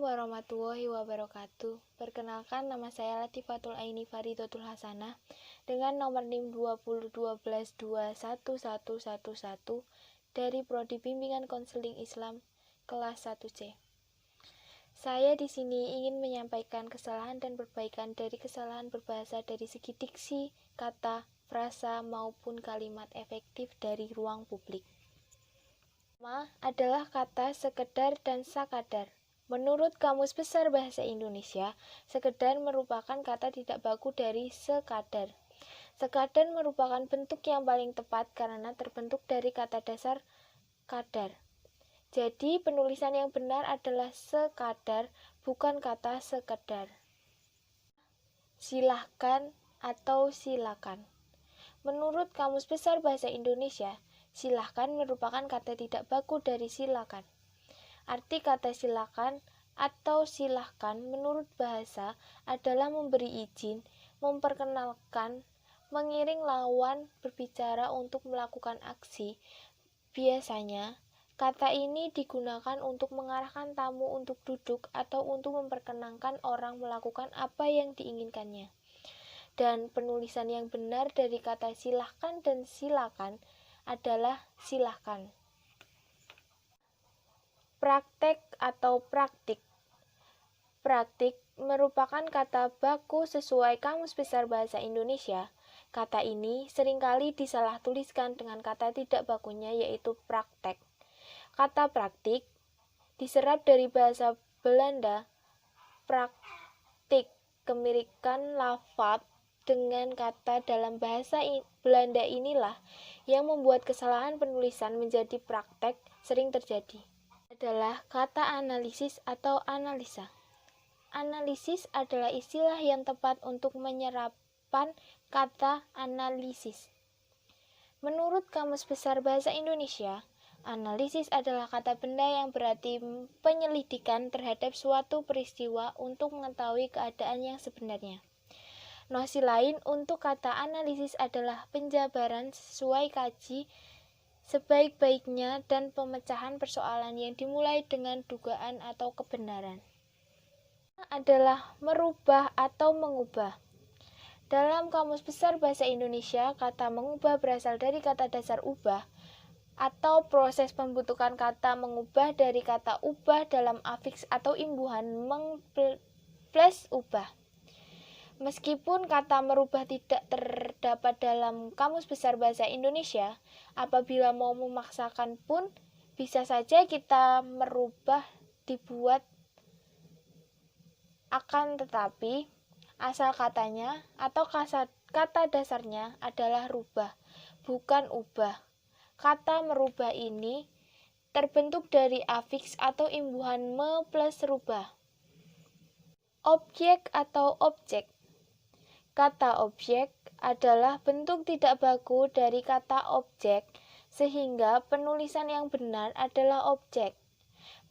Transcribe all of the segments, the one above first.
warahmatullahi wabarakatuh. Perkenalkan, nama saya Latifatul Aini Faridatul Hasanah dengan nomor NIM 2012-21111 dari Prodi Bimbingan Konseling Islam kelas 1C. Saya di sini ingin menyampaikan kesalahan dan perbaikan dari kesalahan berbahasa dari segi diksi, kata, frasa maupun kalimat efektif dari ruang publik. Pertama adalah kata sekedar dan sakadar. Menurut Kamus Besar Bahasa Indonesia, sekedar merupakan kata tidak baku dari sekadar. Sekadar merupakan bentuk yang paling tepat karena terbentuk dari kata dasar kadar. Jadi, penulisan yang benar adalah sekadar, bukan kata sekedar. Silahkan atau silakan. Menurut Kamus Besar Bahasa Indonesia, silahkan merupakan kata tidak baku dari silakan. Arti kata silakan atau silahkan menurut bahasa adalah memberi izin, memperkenalkan, mengiring lawan berbicara untuk melakukan aksi. Biasanya, kata ini digunakan untuk mengarahkan tamu untuk duduk atau untuk memperkenankan orang melakukan apa yang diinginkannya. Dan penulisan yang benar dari kata silahkan dan silakan adalah silahkan. Praktek atau praktik. Praktik merupakan kata baku sesuai Kamus Besar Bahasa Indonesia. Kata ini seringkali disalah tuliskan dengan kata tidak bakunya yaitu praktek. Kata praktik diserap dari bahasa Belanda praktik, kemirikan lafaz dengan kata dalam bahasa Belanda inilah yang membuat kesalahan penulisan menjadi praktek sering terjadi. Adalah kata analisis atau analisa. Analisis adalah istilah yang tepat untuk menyerapan kata analisis. Menurut Kamus Besar Bahasa Indonesia, analisis adalah kata benda yang berarti penyelidikan terhadap suatu peristiwa untuk mengetahui keadaan yang sebenarnya. Nosi lain untuk kata analisis adalah penjabaran sesuai kaji sebaik-baiknya dan pemecahan persoalan yang dimulai dengan dugaan atau kebenaran. Adalah merubah atau mengubah. Dalam Kamus Besar Bahasa Indonesia, kata mengubah berasal dari kata dasar ubah atau proses pembentukan kata mengubah dari kata ubah dalam afiks atau imbuhan meng plus ubah. Meskipun kata merubah tidak terdapat dalam Kamus Besar Bahasa Indonesia, apabila mau memaksakan pun bisa saja kita merubah dibuat akan tetapi asal katanya atau kata dasarnya adalah rubah, bukan ubah. Kata merubah ini terbentuk dari afiks atau imbuhan me plus rubah. Objek atau objek. Kata objek adalah bentuk tidak baku dari kata objek, sehingga penulisan yang benar adalah objek.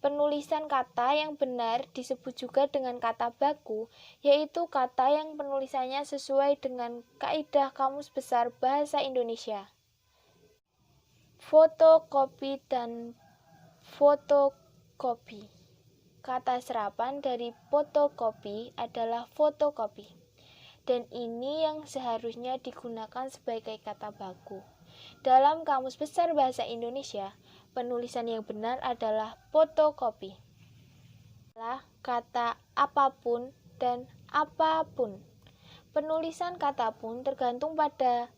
Penulisan kata yang benar disebut juga dengan kata baku, yaitu kata yang penulisannya sesuai dengan kaidah Kamus Besar Bahasa Indonesia. Fotokopi dan fotokopi. Kata serapan dari fotokopi adalah fotokopi. Dan ini yang seharusnya digunakan sebagai kata baku. Dalam Kamus Besar Bahasa Indonesia, penulisan yang benar adalah fotokopi. Kata apapun dan apapun. Penulisan kata pun tergantung pada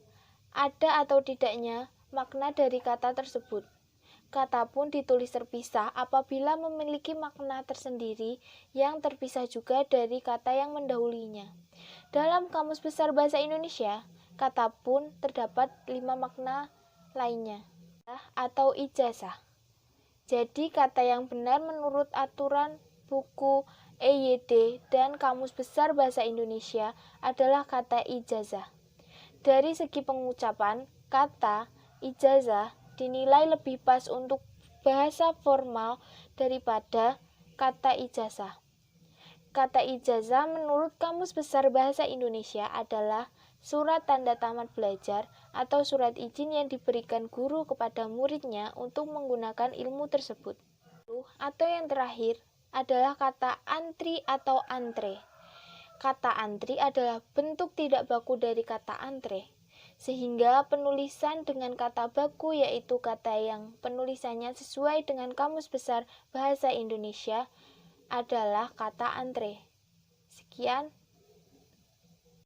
ada atau tidaknya makna dari kata tersebut. Kata pun ditulis terpisah apabila memiliki makna tersendiri yang terpisah juga dari kata yang mendahulunya. Dalam Kamus Besar Bahasa Indonesia, kata pun terdapat 5 makna lainnya atau ijazah. Jadi kata yang benar menurut aturan buku EYD dan Kamus Besar Bahasa Indonesia adalah kata ijazah. Dari segi pengucapan, kata ijazah dinilai lebih pas untuk bahasa formal daripada kata ijazah. Kata ijazah menurut Kamus Besar Bahasa Indonesia adalah surat tanda tamat belajar atau surat izin yang diberikan guru kepada muridnya untuk menggunakan ilmu tersebut. Atau yang terakhir adalah kata antri atau antre. Kata antri adalah bentuk tidak baku dari kata antre, sehingga penulisan dengan kata baku yaitu kata yang penulisannya sesuai dengan Kamus Besar Bahasa Indonesia adalah kata antre. Sekian.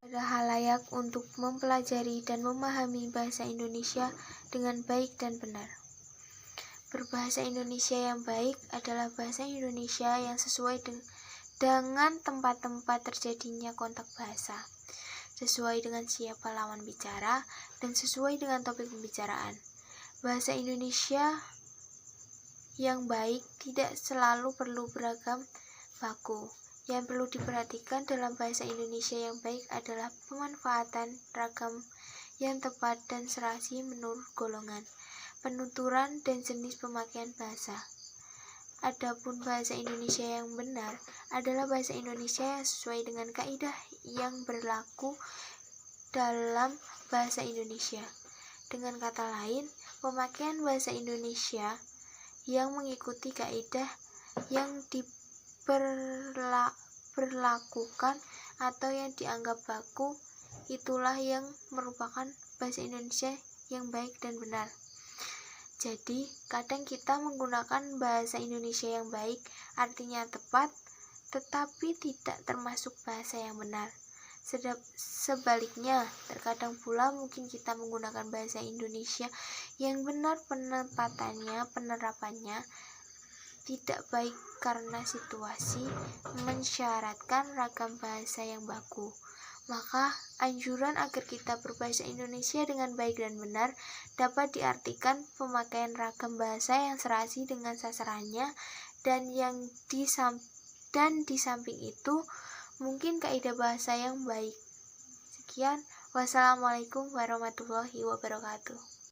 Ada halayak untuk mempelajari dan memahami bahasa Indonesia dengan baik dan benar. Berbahasa Indonesia yang baik adalah bahasa Indonesia yang sesuai dengan tempat-tempat terjadinya kontak bahasa, sesuai dengan siapa lawan bicara, dan sesuai dengan topik pembicaraan. Bahasa Indonesia yang baik tidak selalu perlu beragam baku. Yang perlu diperhatikan dalam bahasa Indonesia yang baik adalah pemanfaatan ragam yang tepat dan serasi menurut golongan, penuturan, dan jenis pemakaian bahasa. Adapun bahasa Indonesia yang benar adalah bahasa Indonesia yang sesuai dengan kaidah yang berlaku dalam bahasa Indonesia. Dengan kata lain, pemakaian bahasa Indonesia yang mengikuti kaidah yang diberlakukan atau yang dianggap baku, itulah yang merupakan bahasa Indonesia yang baik dan benar. Jadi, kadang kita menggunakan bahasa Indonesia yang baik, artinya tepat, tetapi tidak termasuk bahasa yang benar. Sebaliknya, terkadang pula mungkin kita menggunakan bahasa Indonesia yang benar, penerapannya tidak baik karena situasi mensyaratkan ragam bahasa yang baku. Maka, anjuran agar kita berbahasa Indonesia dengan baik dan benar dapat diartikan pemakaian ragam bahasa yang serasi dengan sasarannya, dan di samping itu mungkin kaidah bahasa yang baik. Sekian, wassalamualaikum warahmatullahi wabarakatuh.